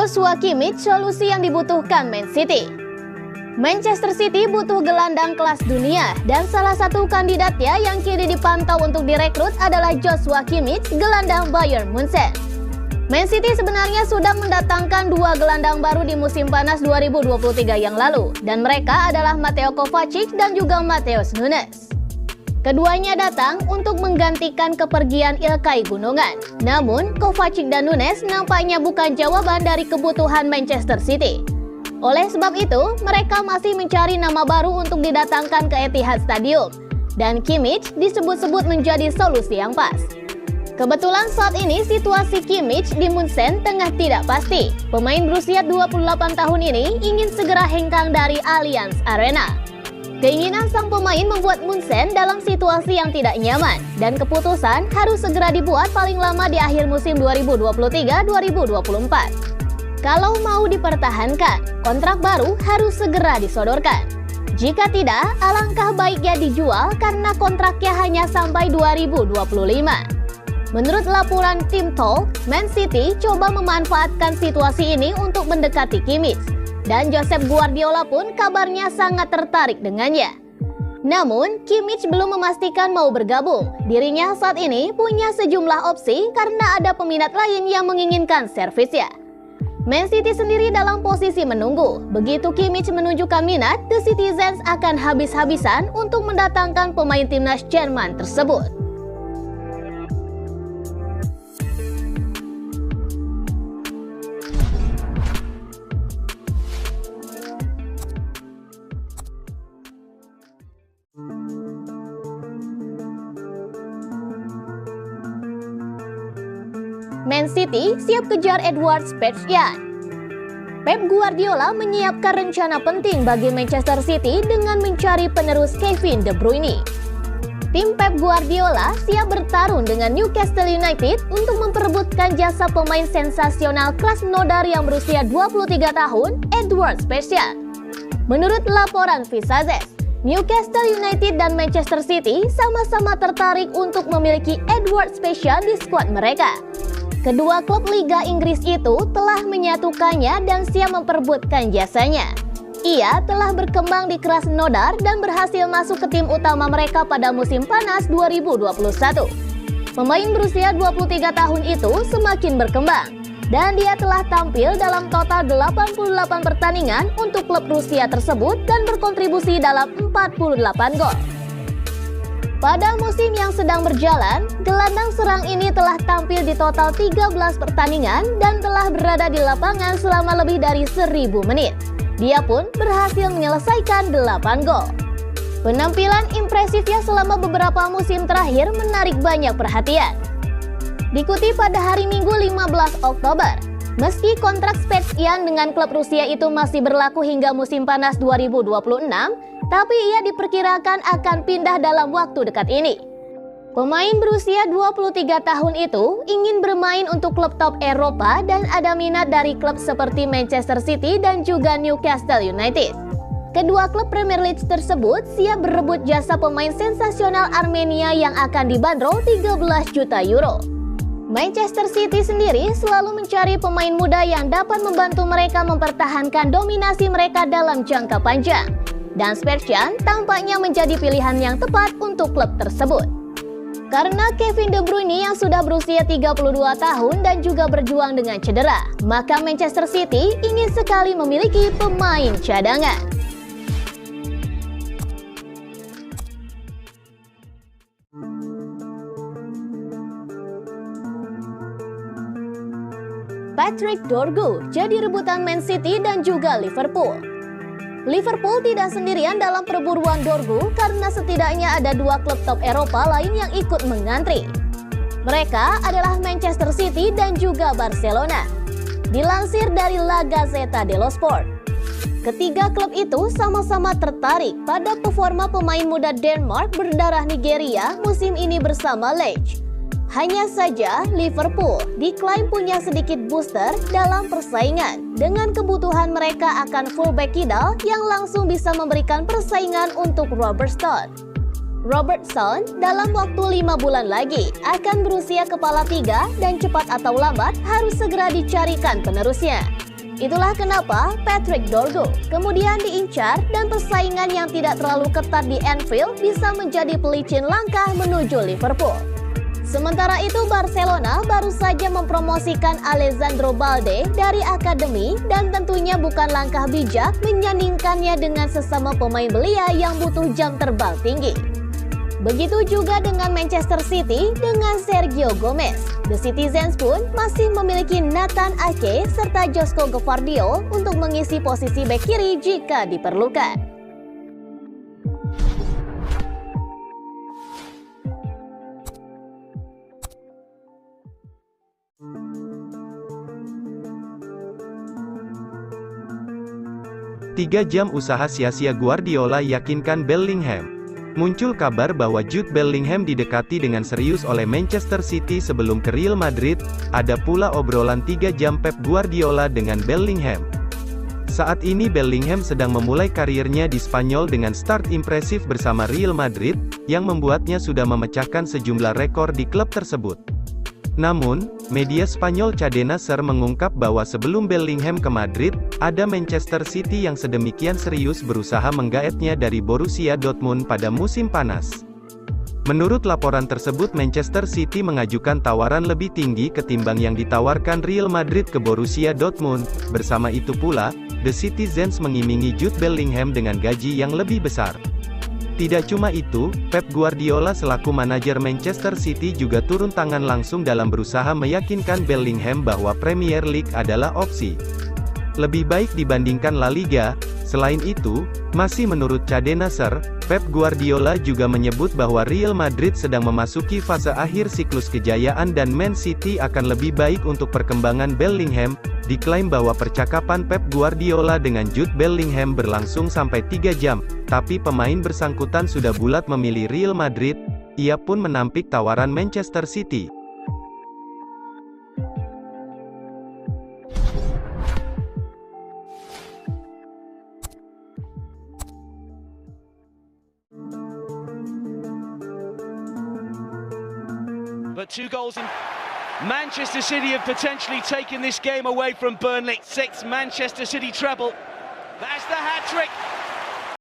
Joshua Kimmich solusi yang dibutuhkan Man City. Manchester City butuh gelandang kelas dunia dan salah satu kandidatnya yang kini dipantau untuk direkrut adalah Joshua Kimmich, gelandang Bayern Munchen. Man City sebenarnya sudah mendatangkan dua gelandang baru di musim panas 2023 yang lalu dan mereka adalah Mateo Kovacic dan juga Matheus Nunes. Keduanya datang untuk menggantikan kepergian Ilkay Gundogan. Namun, Kovacic dan Nunes nampaknya bukan jawaban dari kebutuhan Manchester City. Oleh sebab itu, mereka masih mencari nama baru untuk didatangkan ke Etihad Stadium. Dan Kimmich disebut-sebut menjadi solusi yang pas. Kebetulan saat ini situasi Kimmich di Munchen tengah tidak pasti. Pemain berusia 28 tahun ini ingin segera hengkang dari Allianz Arena. Keinginan sang pemain membuat Munchen dalam situasi yang tidak nyaman dan keputusan harus segera dibuat paling lama di akhir musim 2023-2024. Kalau mau dipertahankan, kontrak baru harus segera disodorkan. Jika tidak, alangkah baiknya dijual karena kontraknya hanya sampai 2025. Menurut laporan Tim Talk, Man City coba memanfaatkan situasi ini untuk mendekati Kimmich. Dan Josep Guardiola pun kabarnya sangat tertarik dengannya. Namun, Kimmich belum memastikan mau bergabung. Dirinya saat ini punya sejumlah opsi karena ada peminat lain yang menginginkan servisnya. Man City sendiri dalam posisi menunggu. Begitu Kimmich menunjukkan minat, The Citizens akan habis-habisan untuk mendatangkan pemain timnas Jerman tersebut. Man City siap kejar Edward Spezia. Pep Guardiola menyiapkan rencana penting bagi Manchester City dengan mencari penerus Kevin De Bruyne. Tim Pep Guardiola siap bertarung dengan Newcastle United untuk memperebutkan jasa pemain sensasional Krasnodar yang berusia 23 tahun, Edward Spezia. Menurut laporan Visazes, Newcastle United dan Manchester City sama-sama tertarik untuk memiliki Edward Spezia di skuad mereka. Kedua klub Liga Inggris itu telah menyatukannya dan siap memperebutkan jasanya. Ia telah berkembang di Krasnodar dan berhasil masuk ke tim utama mereka pada musim panas 2021. Pemain berusia 23 tahun itu semakin berkembang dan dia telah tampil dalam total 88 pertandingan untuk klub Rusia tersebut dan berkontribusi dalam 48 gol. Pada musim yang sedang berjalan, gelandang serang ini telah tampil di total 13 pertandingan dan telah berada di lapangan selama lebih dari 1000 menit. Dia pun berhasil menyelesaikan 8 gol. Penampilan impresifnya selama beberapa musim terakhir menarik banyak perhatian. Dikutip pada hari Minggu 15 Oktober, meski kontrak Spezia dengan klub Rusia itu masih berlaku hingga musim panas 2026, tapi ia diperkirakan akan pindah dalam waktu dekat ini. Pemain berusia 23 tahun itu ingin bermain untuk klub top Eropa dan ada minat dari klub seperti Manchester City dan juga Newcastle United. Kedua klub Premier League tersebut siap berebut jasa pemain sensasional Armenia yang akan dibanderol 13 juta euro. Manchester City sendiri selalu mencari pemain muda yang dapat membantu mereka mempertahankan dominasi mereka dalam jangka panjang. Dan Spezia tampaknya menjadi pilihan yang tepat untuk klub tersebut. Karena Kevin De Bruyne yang sudah berusia 32 tahun dan juga berjuang dengan cedera, maka Manchester City ingin sekali memiliki pemain cadangan. Patrick Dorgu jadi rebutan Man City dan juga Liverpool. Liverpool tidak sendirian dalam perburuan Dorgu karena setidaknya ada dua klub top Eropa lain yang ikut mengantri. Mereka adalah Manchester City dan juga Barcelona. Dilansir dari La Gazzetta dello Sport, ketiga klub itu sama-sama tertarik pada performa pemain muda Denmark berdarah Nigeria musim ini bersama Lech. Hanya saja Liverpool diklaim punya sedikit booster dalam persaingan dengan kebutuhan mereka akan fullback kidal yang langsung bisa memberikan persaingan untuk Robertson. Robertson dalam waktu 5 bulan lagi akan berusia kepala 3 dan cepat atau lambat harus segera dicarikan penerusnya. Itulah kenapa Patrick Dorgu kemudian diincar dan persaingan yang tidak terlalu ketat di Anfield bisa menjadi pelicin langkah menuju Liverpool. Sementara itu Barcelona baru saja mempromosikan Alejandro Balde dari akademi dan tentunya bukan langkah bijak menyandingkannya dengan sesama pemain belia yang butuh jam terbang tinggi. Begitu juga dengan Manchester City dengan Sergio Gomez. The Citizens pun masih memiliki Nathan Ake serta Josko Gvardiol untuk mengisi posisi bek kiri jika diperlukan. Tiga jam usaha sia-sia Guardiola yakinkan Bellingham. Muncul kabar bahwa Jude Bellingham didekati dengan serius oleh Manchester City sebelum ke Real Madrid. Ada pula obrolan 3 jam Pep Guardiola dengan Bellingham. Saat ini Bellingham sedang memulai karirnya di Spanyol dengan start impresif bersama Real Madrid, yang membuatnya sudah memecahkan sejumlah rekor di klub tersebut. Namun, media Spanyol Cadena SER mengungkap bahwa sebelum Bellingham ke Madrid, ada Manchester City yang sedemikian serius berusaha menggaetnya dari Borussia Dortmund pada musim panas. Menurut laporan tersebut, Manchester City mengajukan tawaran lebih tinggi ketimbang yang ditawarkan Real Madrid ke Borussia Dortmund. Bersama itu pula, The Citizens mengiming-imingi Jude Bellingham dengan gaji yang lebih besar. Tidak cuma itu, Pep Guardiola selaku manajer Manchester City juga turun tangan langsung dalam berusaha meyakinkan Bellingham bahwa Premier League adalah opsi lebih baik dibandingkan La Liga. Selain itu, masih menurut Cadena SER, Pep Guardiola juga menyebut bahwa Real Madrid sedang memasuki fase akhir siklus kejayaan dan Man City akan lebih baik untuk perkembangan Bellingham. Diklaim bahwa percakapan Pep Guardiola dengan Jude Bellingham berlangsung sampai 3 jam, tapi pemain bersangkutan sudah bulat memilih Real Madrid. Ia pun menampik tawaran Manchester City. But 2 goals in Manchester City have potentially taken this game away from Burnley. 6th Manchester City treble. That's the hat-trick.